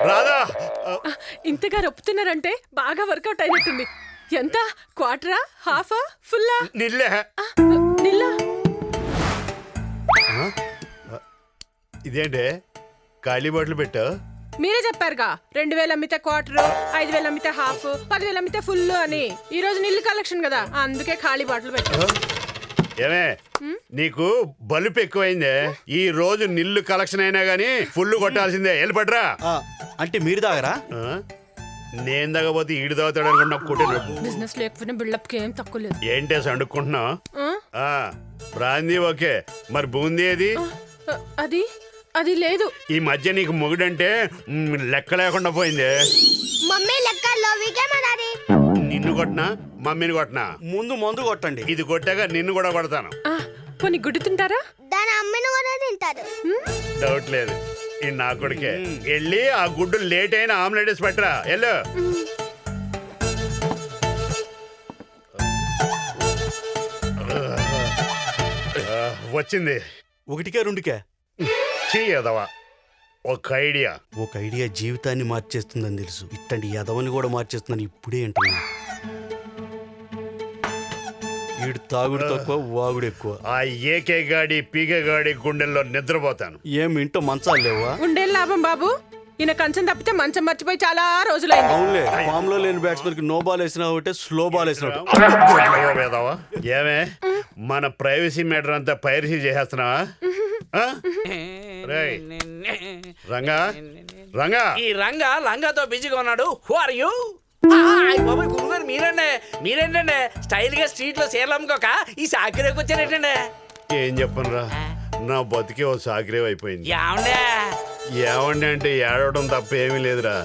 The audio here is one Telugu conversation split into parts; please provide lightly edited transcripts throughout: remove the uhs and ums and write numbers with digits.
రాధా ఇంతగా రొప్పుతున్నారంటే బాగా వర్కౌట్ అయినట్టుంది. ఎంత? క్వార్టరా, హాఫా, ఫుల్లా? నిల్లే నిల్లా? ఇదేంటే ఖాళీ బాటిల్ పెట్టావు? మీరే చెప్పారుగా 2000 అమ్మితే క్వార్టర్, 5000 అమ్మితే హాఫ్, 10,000 అమ్మితే ఫుల్ అని. ఈ రోజు నిల్లు కలెక్షన్ కదా, అందుకే ఖాళీ బాటిల్ పెట్టా. ఏమే నీకు బలుపు ఎక్కువైందే. ఈ రోజు నిల్లు కలెక్షన్ అయినా గానీ ఫుల్ కొట్టాల్సిందే. వెళ్ళిపడ్రా. అంటే మీరు తాగరా? నేను తగ్గపోతే ఈడు తాగుతాడు అనుకున్నా. కొట్టే బిజినెస్ లేకపోయినా బిల్డప్ కి ఏం తక్కువ లేదు. ఏంటే సండుకుంటున్నావు? బ్రాందీ ఓకే, మరి బూందీ ఏది? అది అది లేదు. ఈ మధ్య నీకు మొగుడంటే లెక్క లేకుండా పోయిందే. మమ్మీ లెక్కల్లో వీకేమన్నది? నిన్ను కొట్టినా మమ్మీని కొట్టినా ముందు మందు కొట్టండి. ఇది కొట్టాక నిన్ను కూడా కొడతాను. కొన్ని గుడ్డు తింటారా? దాని అమ్మిని కూడా తింటారు. డౌట్ లేదు. ఈ నా కొడుకే. వెళ్ళి ఆ గుడ్డు లేట్ అయినా ఆమ్లెట్ వేసి పెట్టరా. వెళ్ళు. వచ్చింది. ఒకటికే రెండుకే చెయ్యదవా ఒక ఐడియా జీవితాన్ని మార్చేస్తుందని తెలుసు. ఇట్టండి యదవని కూడా మార్చేస్తుందని ఇప్పుడే అంటున్నా. వీడు తాగుడు తక్కువ, వాగుడు ఎక్కువ. ఆ ఏకే గాడి పీకే గాడి గుండెల్లో నిద్రపోతాను. ఏం ఇంటో మంచాలు లేవా? ఉండేం లాభం బాబు. ఈయన కంచం తప్పితే మంచం మర్చిపోయి చాలా రోజులైంది. అవునులే, ఫామ్ లో లేని బ్యాట్స్మెన్ కి నో బాల్ వేసినా ఒకటే, స్లో బాల్ వేసినా ఏమే మన ప్రైవసీ మ్యాటర్ అంతా పైరసీ చేసేస్తున్నావా? రంగా రంగా ఈ రంగా లంగాతో బిజీగా ఉన్నాడు. Who are you? గురుగారు మీరేంటండి స్టైల్ గా స్ట్రీట్ లో సేర్లు అమ్ముకోక ఈ సాకిరేకి వచ్చారేంటండి? ఏం చెప్పనురా, నా బతికే ఓ సాకిరేవ్ అయిపోయింది. ఏమండే అంటే ఏడవడం తప్ప ఏమీ లేదురా.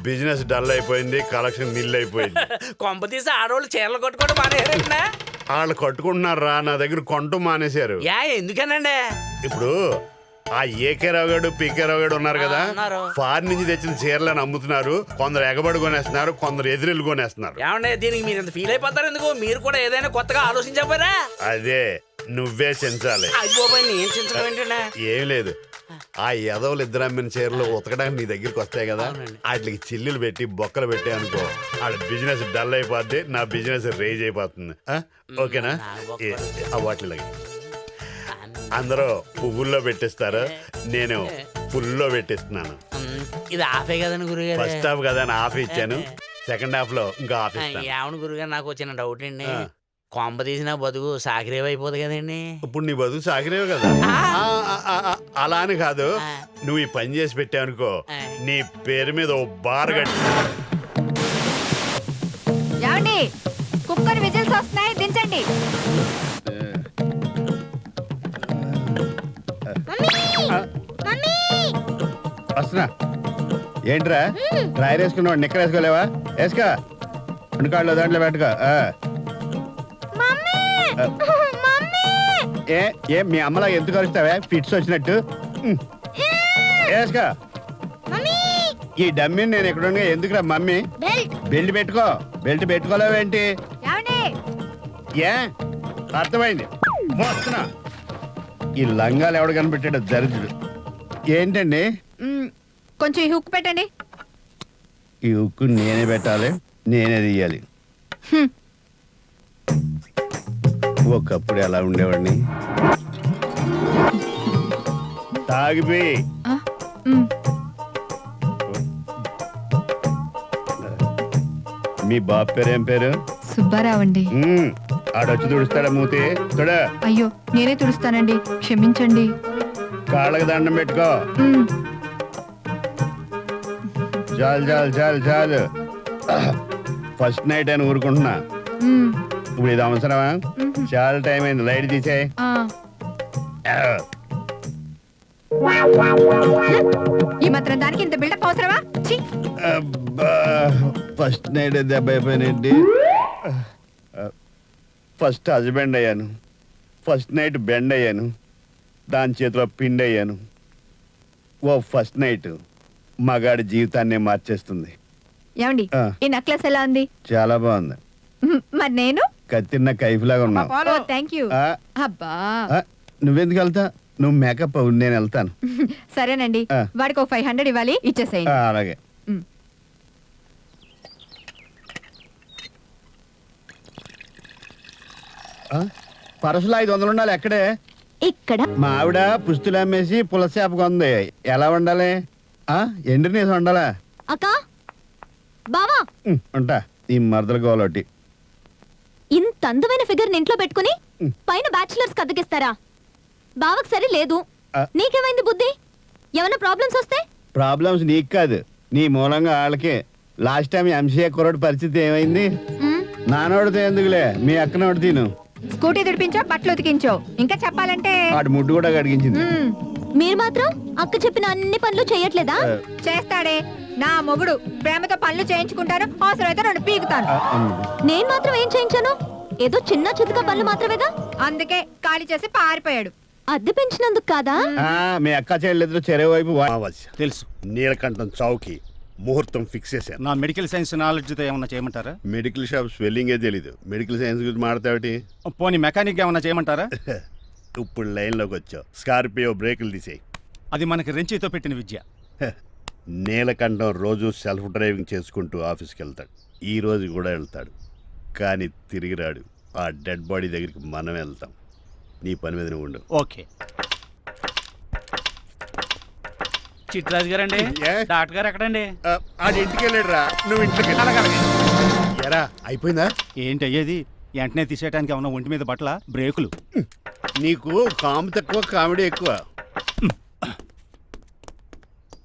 బిజినెస్ డల్ అయిపోయింది, కలెక్షన్ నిల్ అయిపోయింది. కొంప తీసి ఆడవాళ్ళు చీరలు కొట్టుకోవడం మానేరండి. వాళ్ళు కట్టుకుంటున్నారా, నా దగ్గర కొంటూ మానేశారు. ఎందుకనండి? ఇప్పుడు ఆ ఏకే రావు గారు పీకే రావు గారు ఉన్నారు కదా, ఫారిన్ నుంచి తెచ్చిన చీరలను అమ్ముతున్నారు. కొందరు ఎగబడి కొనేస్తున్నారు, కొందరు ఎదురెళ్ళి కొనేస్తున్నారు. ఏమండే దీనికి మీరు ఎంత ఫీల్ అయిపోతారు ఎందుకు? మీరు కూడా ఏదైనా కొత్తగా ఆలోచించకపోయారా? అదే నువ్వే చించాలి. నేను చించడం ఏంటండి? ఏం లేదు, ఆ ఎదవలు ఇద్దరు అమ్మిన చీరలు ఉతకడానికి నీ దగ్గరికి వస్తాయి కదా, వాటికి చిల్లులు పెట్టి బొక్కలు పెట్టే అనుకో, వాళ్ళ బిజినెస్ డల్ అయిపోద్ది, నా బిజినెస్ రేజ్ అయిపోతుంది. ఓకేనా? వాటిలాగా అందరూ పువ్వుల్లో పెట్టిస్తారు, నేను ఫుల్లో పెట్టిస్తున్నాను. ఇది ఆఫే కదండి గురుగారు. ఫస్ట్ హాఫ్ కదా అని హాఫ్ ఇచ్చాను, సెకండ్ హాఫ్ లో ఇంకా హాఫ్ ఇస్తాను. ఏమను గురుగారు, నాకు వచ్చిన డౌట్ అండి. కొంప తీసిన బతుకు సాకిరేవ్ అయిపోదు కదండి. ఇప్పుడు నీ బతుకు సాకిరేవు కదా. అలా అని కాదు, నువ్వు ఈ పని చేసి పెట్టావనుకో, నీ పేరు మీద ఓ బార్ కట్టి. కుక్కర్ విజిల్స్ వస్తున్నాయి, దించండి. వస్తున్నా. ఏంట్రా డ్రైర్ వేసుకున్నావు, నిక్కర్ వేసుకోలేవా? వేసుకో, కాళ్ళు దాంట్లో పెట్టుకో. ఏ మీ అమ్మలా ఎందుకు కలుస్తావా, ఫిట్స్ వచ్చినట్టు? వేసుకో. ఈ డమ్మీని నేను ఎక్కడున్నా ఎందుకురా మమ్మీ? బెల్ట్ పెట్టుకో. బెల్ట్ పెట్టుకోలేవేంటి? ఏ అర్థమైంది. వస్తున్నా. ఈ లంగాలు ఎవడు కనిపెట్టాడు దరిద్రుడు. ఏంటండి? కొంచెం ఈ హుక్ పెట్టండి. ఈ ఉక్కు నేనే పెట్టాలి, నేనే తీయాలి. ఒకప్పుడు ఎలా ఉండేవాడిని. తాగిపోయి మీ బాబు పేరు ఏం పేరు? సుబ్బారావు అండి. ఆడొచ్చి తుడుస్తాడా మూతి? చూడ. అయ్యో నేనే తుడుస్తానండి, క్షమించండి. కాళ్ళకి దండం పెట్టుకో. చాలు చాలు చాలు చాలు. ఫస్ట్ నైట్ అని ఊరుకుంటున్నా. ఇప్పుడు ఇది అవసరమా? చాలా టైం అయింది, లైట్ తీసేయ్. ఈ మాత్రం దానికి ఇంత బిల్డప్ అవసరమా? ఫస్ట్ నైట్ దెబ్బ అయిపోయినండి. ఫస్ట్ హస్బెండ్ అయ్యాను, ఫస్ట్ నైట్ బెండ్ అయ్యాను, దాని చేతిలో పిండి అయ్యాను. ఓ ఫస్ట్ నైట్ మగాడి జీవితాన్ని మార్చేస్తుంది. ఏమండి ఈ నెక్లెస్ ఎలా ఉంది? చాలా బాగుంది. మరి నేను కత్తిన్న కైఫ్లాగా ఉన్నావు. థ్యాంక్ యూ ఆ, అబ్బా ఆ, నువ్వెందుకు వెళ్తా? నువ్వు మేకప్ అవ్వు, నేను వెళ్తాను. సరేనండి ఆ. వాడికి ఒక 500 ఇవ్వాలి ఆ, ఇచ్చేసేయండి అలాగే. ఉమ్. ఆ, పరసలో 500 ఉండాలి. ఎక్కడే? ఇక్కడ మా ఆవిడ పుస్తులు అమ్మేసి పులసేప కొంది. ఎలా వండాలి? ఎండు నీసం వండాలా? అక్క బావా ఉంటా ఈ మరదల గోలోటి. ఇంత అందమైన ఫిగర్ ఇంట్లో పెట్టుకుని పైన బ్యాచిలర్స్ కద్దకిస్తారా? బావకు సరి లేదు. ఆ. నీకేమైంది బుద్ధి? ఏమైనా ప్రాబ్లమ్స్ వస్తే ప్రాబ్లమ్స్ నీకు కాదు, నీ మూలంగా వాళ్ళకి. లాస్ట్ టైం ఎంసీఏ కుర్రోడి పరిస్థితి ఏమైంది? నానోడితే ఎందుకులే, మీ అక్కనోడి తిను. స్కూటీ తుడిపించో బట్టలు ఉతికించో ఇంకా చెప్పాలంటే వాడి ముడ్డు కూడా కడిగించింది. ఉమ్, మీరు మాత్రం అక్క చెప్పిన అన్ని పనులు చేయట్లేదా? చేస్తాడే నా మొగుడు. ప్రేమతో పనులు చేయించుకుంటాను, అవసరమైతే 2 పీకుతాను. నేను మాత్రం ఏం చేయించాను? ఏదో చిన్న చితక పనులు మాత్రమేగా. అందుకే ఖాళీ చేసి పారిపోయాడు. అద్దె పెంచినందుకు కాదా? మీ అక్క చెల్లెలిద్దరు చెరువు వైపు అమావాస్య తెలుసు. నీలకంఠం చౌకి ముహూర్తం ఫిక్స్ చేశాను. నా మెడికల్ సైన్స్ నాలెడ్జ్తో ఏమన్నా చేయమంటారా? మెడికల్ షాప్ స్వెల్లింగే తెలీదు, మెడికల్ సైన్స్ గురించి మాడతావిటి? పోనీ మెకానిక్ ఏమన్నా చేయమంటారా? ఇప్పుడు లైన్లోకి వచ్చావు. స్కార్పియో బ్రేకులు తీసేయి. అది మనకి రెంచితో పెట్టిన విద్య. నీలకంఠం రోజు సెల్ఫ్ డ్రైవింగ్ చేసుకుంటూ ఆఫీస్కి వెళ్తాడు. ఈ రోజు కూడా వెళ్తాడు, కానీ తిరిగి రాడు. ఆ డెడ్ బాడీ దగ్గరికి మనం వెళ్తాం. నీ పని మీద నువ్వు ఉండు. ఓకే. చిట్రాజు గారండి, ఏ? డాక్టర్ గారు ఎక్కడండి? ఆడి ఇంటికి వెళ్ళాడు రా, నువ్వు ఇంటికి ఎరా అయిపోయిందా? ఏంటి అయ్యేది? వెంటనే తీసేయడానికి ఏమన్నా ఒంటి మీద బట్టల బ్రేకులు? నీకు కాము తక్కువ కామెడీ ఎక్కువ.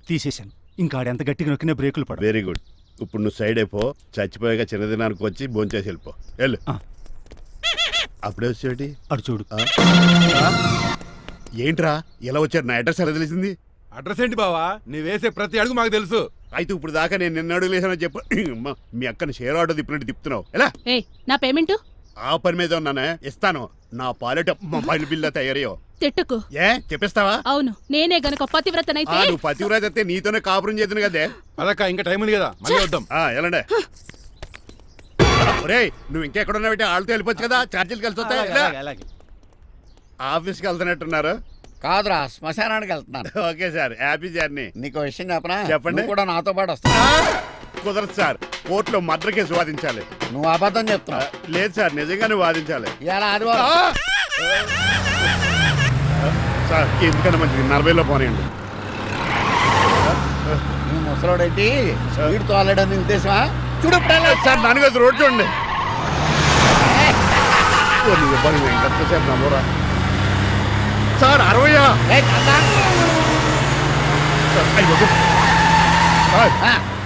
తీసేశాను. ఇంకా ఆడెంత గట్టిగా నొక్కినా బ్రేకులు పడ. Very good. ఇప్పుడు నువ్వు సైడ్ అయిపో. చచ్చిపోయాక చిన్నదినానికి వచ్చి భోంచేసి వెళ్ళిపో. వెళ్ళు. ఆ. అప్పుడే వచ్చేటి? అటు చూడు. ఏంట్రా ఇలా వచ్చారు? నా అడ్రస్ ఎలా తెలిసింది? అడ్రస్ ఏంటి బావా? నీ వేసే ప్రతి అడుగు మాకు తెలుసు. అయితే ఇప్పుడు దాకా నేను నిన్న అడుగులేసానని చెప్పు. అమ్మా, మీ అక్కని షేర్ ఆటో తిప్పినట్టు తిప్పుతున్నావు. ఎలా? నా పేమెంట్ ఆ పని మీద ఉన్నానే, ఇస్తాను. నా పాలెట మొబైల్ బిల్లా తయారయ్యో. తిట్టుకు. ఏ చెప్పిస్తావా? అవును, నేనే గనక పతివ్రతనైతే నువ్వు పతివ్రత అయితే నీతోనే కాపురం చేతును కదే. అదక్క ఇంకా టైం ఉంది కదా, మళ్ళీ వద్దాం. ఎలాండే ఒరేయ్, నువ్వు ఇంకెక్కడున్నా పెట్టి వాళ్ళతో వెళ్ళిపోవచ్చు కదా, ఛార్జీలు కలిసి వస్తాయి. అలాగే, అలాగే. ఆఫీస్కి వెళ్తున్నట్టున్నారు. కాదురా, శ్మశానానికి వెళ్తున్నాను. Okay sir, happy journey. నీకు విషయం చెప్పనా? చెప్పండి. నువ్వు కూడా నాతో పాటు వస్తా. కుదరదు సార్, కోర్టులో మర్డర్ కేసు వాదించాలి. నువ్వు అబద్ధం చెప్తున్నావు. లేదు సార్, నిజంగానే వాదించాలి. ఇలా ఆదివారం సార్ ఎందుకన్నా మంచిది 40లో పోనీయండి. నీ ముసలోడేంటి స్పీడ్ తోలడని ఉద్దేశమా? చూడు సార్ నాన్నగారు రోడ్ చూడండి. ఎంతసేపు నమ్మరా సార్? 60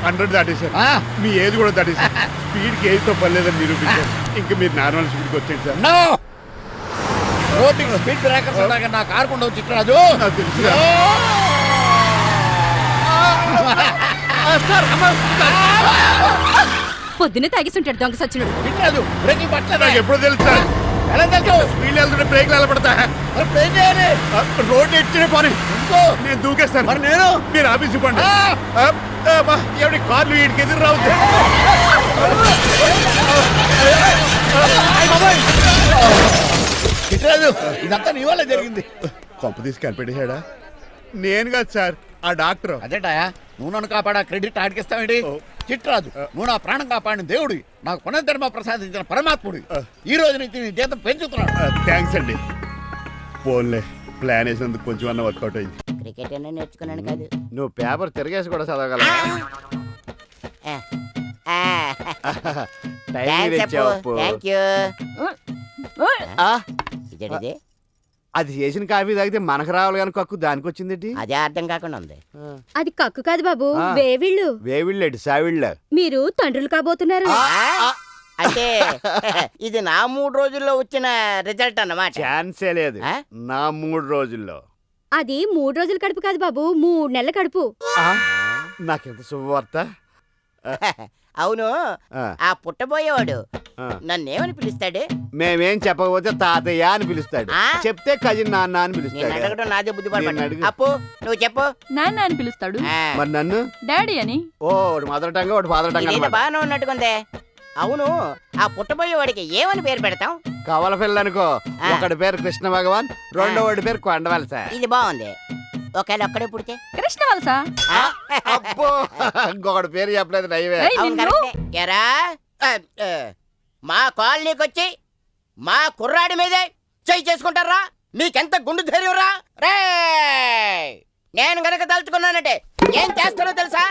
100 దాటేశారు. మీ ఏజ్ కూడా దాటేశారు. స్పీడ్కి ఏజ్తో పని లేదని నిరూపించారు. ఇంకా మీరు నార్మల్ స్పీడ్కి వచ్చేది సార్. రోడ్డుకి స్పీడ్ బ్రేకర్స్ ఉండగా నా కారు కొండ చిట్రాజు. నాకు తెలుసు పొద్దునే తాగిస్తుంటాడు దొంగ సచ్చినుడు. చిట్రాజు బ్రేకింగ్ పట్టలేదు. నాకు ఎప్పుడో తెలుసు సార్. ఎలా తెలుసు? స్పీడ్ వెళ్తుంటే బ్రేక్లు ఎలా పడతా? మరి బ్రేక్ చేయాలి. రోడ్డు ఎచ్చిన పని ఇంకో నేను దూకేస్తాను. మరి నేను మీరు ఆఫీస్ ఇవ్వండి. ఎవరి కార్లు వీడికి ఎదురు రావద్దు. చిట్రాజు ఇదంతా నీ వల్ల జరిగింది. కొంప తీసి కనిపెట్టేశాడా? నేను కాదు సార్, ఆ డాక్టర్. అదేటాయా, నువ్వు నన్ను కాపాడా క్రెడిట్ ఆడికిస్తావేంటి? చిట్రాజు, నువ్వు నా ప్రాణం కాపాడిన దేవుడి, నాకు పునర్ధర్మ ప్రసాదించిన పరమాత్ముడి. ఈ రోజు నుంచి నీ జీతం పెంచుతున్నాడు. థ్యాంక్స్ అండి. పోన్లే, ప్లాన్ వేసినందుకు కొంచెం అన్న వర్కౌట్ అయింది. క్రికెట్ అనే నేర్చుకున్నాను కాదు. నువ్వు పేపర్ తిరగేసి కూడా చదవగల. ఇదేంటిది? అది చేసిన కాఫీ తాగితే మనకు రావాలి కానీ కక్కు దానికి వచ్చింది. అదే అర్థం కాకుండా ఉంది. అది కక్కు కాదు బాబు, వేవిళ్ళు. వేవిళ్ళేటి సావిళ్ళ. మీరు తండ్రులు కాబోతున్నారు. అంటే ఇది నా 3 రోజుల్లో వచ్చిన రిజల్ట్ అన్నమాట. ఛాన్సే లేదు. నా 3 రోజుల్లో. అది 3 రోజుల కడుపు కాదు బాబు, 3 నెలల కడుపు. నాకెంత శుభవార్త. అవును, ఆ పుట్టబోయేవాడు నన్నేమని పిలుస్తాడు? మేమేం చెప్పకపోతే తాతయ్య అని పిలుస్తాడు. చెప్తే కజిన్ నాన్న అని నేను పిలుస్తాడు. అడగడం నాదే బుద్ధి నేను పడతాడు. అడుగు. అప్పు నువ్వు చెప్పు. నాన్న అని పిలుస్తాడు. ఆ, మరి నన్ను డాడీ అని. ఒకటి మదర్ టంగ్ ఒకటి ఫాదర్ టంగ్ ఇదేదో అన్నమాట. బాగానే ఉన్నట్టుకుందే. అవును, ఆ పుట్టబోయే వాడికి ఏమని పేరు పెడతాం? కవల పిల్ల అనుకో. ఆ. ఒకటి పేరు కృష్ణ భగవాన్, రెండో వాడి పేరు కొండవలస. ఇది బాగుంది. ఒకవేళ ఒక్కడే పుడితే? కృష్ణ వలస. ఆ? అబ్బో, ఇంకొకటి పేరు చెప్పలేదు నైవే. అవును, కరెక్టే. ఏరా, ఆ, ఆ, మా కాలనీకి వచ్చి మా కుర్రాడి మీదే చెయ్యి చేసుకుంటారా? మీకెంత గుండు ధైర్యం రా రే! నేను గనక తలుచుకున్నానంటే ఏం చేస్తానో తెలుసా?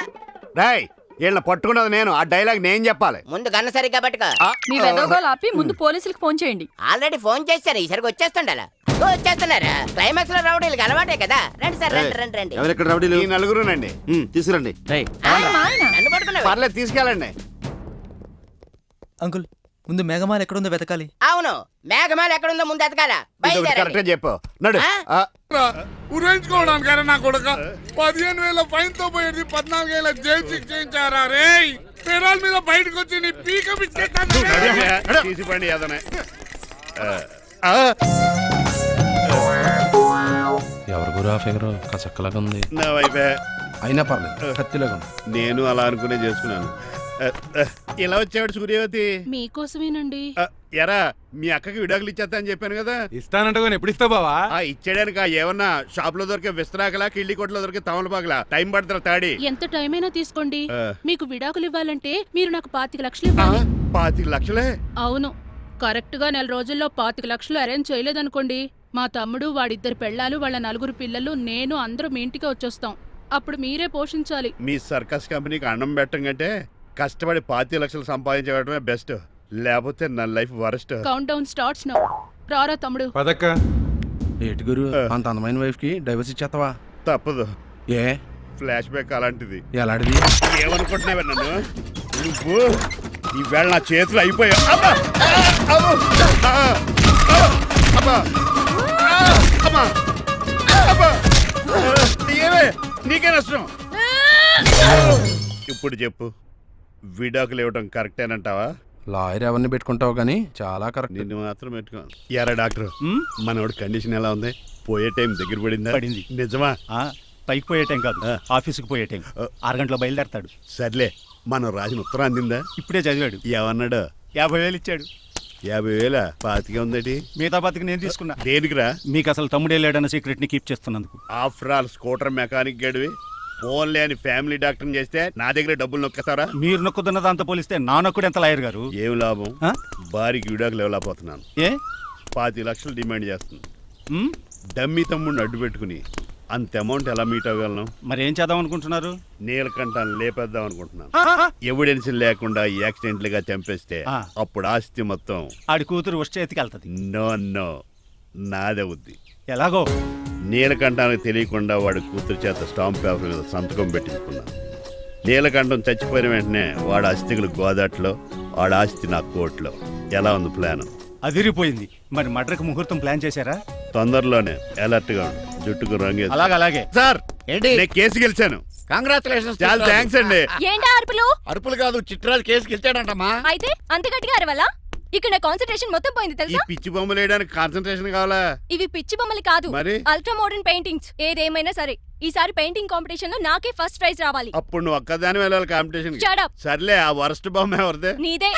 రాయ్, వీళ్ళని పట్టుకున్నది నేను. ఆ డైలాగ్ నేను చెప్పాలి. ముందు గన్న సరిగ్గా పట్టుకో. మీ వెదోగోలు ఆపి ముందు పోలీసులకు ఫోన్ చేయండి. ఆల్రెడీ ఫోన్ చేశారు, ఈసరికి వచ్చేస్తుండాలా? వచ్చేస్తున్నారా? క్లైమాక్స్ లో రౌడీలకు అలవాటే కదా. రండి సార్, రండి రండి రండి. ఎవరెక్కడ రౌడీలు? ఈ నలుగురునండి. తీసుకురండి. నన్ను పట్టుకున్నావే. పర్లేదు, తీసుకెళ్ళండి. అంకుల్ ముందు మేఘమాల ఎక్కడుందో వెతకాలి. అవును, మేఘమాల ఎక్కడుందో ముందు ఎతకాల. కరెక్ట్ బయలుదేరండి. చెప్పు. నడు. ఆ? ఉరేంచుకోవడానికైనా నా కొడుక 15,000 ఫైన్ తో పోయేది 14,000 జైలు శిక్ష చేయించారా రే? పెరాల మీద బయటకు వచ్చి నీ పీక బిచ్చేస్తాను. తీసిపండి ఏదనే. ఎవరు గురు ఆ ఫిగర్ కసక్కలాగా ఉంది. నా వైపే. అయినా పర్లేదు, కత్తిలాగా ఉంది. నేను అలా అనుకునే చేసుకున్నాను. ఇలా వచ్చాడు సూర్యవతి. మీకోసమేనండి. ఎరా, మీ అక్కకి విడాకులు ఇచ్చేస్తా అని చెప్పాను కదా. ఇస్తానంటే ఎప్పుడు ఇస్తావు బావా? ఇచ్చేయడానికి ఏమన్నా షాప్ లో దొరికే విస్తరాకలా, కిళ్ళి కొట్లో దొరికే తమలపాకలా టైం పడుతున్నా తాడి. ఎంత టైం అయినా తీసుకోండి. ఆ. మీకు విడాకులు ఇవ్వాలంటే మీరు నాకు 25 లక్షలు ఇవ్వాలి. 25 లక్షలే? అవును, కరెక్ట్ గా నెల రోజుల్లో 25 లక్షలు అరేంజ్ చేయలేదనుకోండి, మా తమ్ముడు, వాడిద్దరు పెళ్ళాలు, వాళ్ళ 4 పిల్లలు, నేను అందరూ మీ ఇంటికి వచ్చేస్తాం. అప్పుడు మీరే పోషించాలి. మీ సర్కస్ కంపెనీకి అన్నం పెట్టం కంటే కష్టపడి 25 లక్షలు సంపాదించడమే బెస్ట్. లేకపోతే నా life worst. Count down starts now. రారా తమ్ముడు. పదక్క. ఏటి గురు, అంత అందమైన వైఫ్ కి డైవర్స్ ఇచ్చేస్తావా? తప్పదు, ఏ ఫ్లాష్ బ్యాక్ అలాంటిది. ఎలాంటిది? ఏమనుకుంటున్నావే నన్ను నువ్వు? ఈవేళ నా చేతులు అయిపోయావు. అబ్బా! అబ్బో! అబ్బా! అబ్బా! అబ్బా! ఏమే, నీకే నష్టం. ఇప్పుడు చెప్పు, విడాకులు ఇవ్వడం కరెక్టేనంటావా? లాయర్ ఎవరిని పెట్టుకుంటావు గానీ చాలా కరెక్ట్. నిన్ను మాత్రం పెట్టుకో. ఎరా డాక్టర్, మనోడి కండిషన్ ఎలా ఉంది? పోయే టైం దగ్గర పడిందా? పడింది. నిజమా? పైకి పోయే టైం కాదు, ఆఫీస్కి పోయే టైం. 6 గంటల బయలుదేరతాడు. సర్లే, మనం రాసిన ఉత్తరం అందిందా? ఇప్పుడే చదివాడు. ఏమన్నాడు? 50,000 ఇచ్చాడు. 50,000 పాతికే ఉందటి. మిగతా బతికి నేను తీసుకున్నా. దేనికిరా? మీకు అసలు తమ్ముడే లేడన్న సీక్రెట్ ని కీప్ చేస్తున్నందుకు. ఆఫ్టర్ ఆల్ స్కూటర్ మెకానిక్ గడివి ఫోన్ లేని ఫ్యామిలీ డాక్టర్ చేస్తే నా దగ్గర డబ్బులు నొక్కేస్తారా? మీరు నొక్కుతున్న దాంతో పోలిస్తే నా నొక్కుడు ఎంత లాయర్ గారు? ఏం లాభం? ఆ? భారీకి విడాకులు ఇవ్వలేకపోతున్నాను. ఏ 25 లక్షలు డిమాండ్ చేస్తుంది. ఉమ్, డమ్మి తమ్ముడిని అడ్డు పెట్టుకుని అంత అమౌంట్ ఎలా మీట్ అవ్వగలను? మరి ఏం చేద్దాం అనుకుంటున్నారు? నీలకంఠాన్ని లేపేద్దాం అనుకుంటున్నాను. ఎవిడెన్స్ లేకుండా యాక్సిడెంట్లుగా చంపేస్తే ఆ. అప్పుడు ఆస్తి మొత్తం ఆడి కూతురు వచ్చే ఎత్తికెళ్తది. No no, నాదవుద్ది. ఎలాగో నీలకంఠానికి తెలియకుండా వాడి కూతురు చేత స్టాంప్ పేపర్ మీద సంతకం పెట్టించుకున్నాను. నీలకంఠం చచ్చిపోయిన వెంటనే వాడి అస్థికులు గోదాట్లో, వాడి ఆస్తి నా కోర్టులో. ఎలా ఉంది ప్లాన్? అదిరిపోయింది. మరి మడ్రకు ముహూర్తం ప్లాన్ చేశారా? తొందరలోనే. అలర్ట్ గా ఉండు. జుట్టుకు రంగు. అలాగే సార్, ఏంటి? నేను కేసు గెలిచాను. కంగ్రాచులేషన్స్. చాలా థ్యాంక్స్ అండి. ఏంటా అరుపులు? అరుపులు కాదు, చిట్రాజు కేసు గెలిచాడంటమ్మా. అయితే అంత గట్టిగా అరవాలా? ఇక్కడ నా కాన్సన్ట్రేషన్ మొత్తం పోయింది ఈ తెలుసా? పిచ్చి బొమ్మలు వేయడానికి కాన్సన్ట్రేషన్ కావాలా? ఇవి పిచ్చి బొమ్మలు కాదు, మరి? Ultra modern paintings. ఏదేమైనా సరే ఈసారి పెయింటింగ్ కాంపిటీషన్ లో నాకే ఫస్ట్ ప్రైజ్ రావాలి. అప్పుడు నువ్వు ఒక్కదాని వెళ్ళాలి కాంపిటీషన్. Shut up. సర్లే, ఆ వరస్ట్ బొమ్మ ఎవరిదే? నీదే.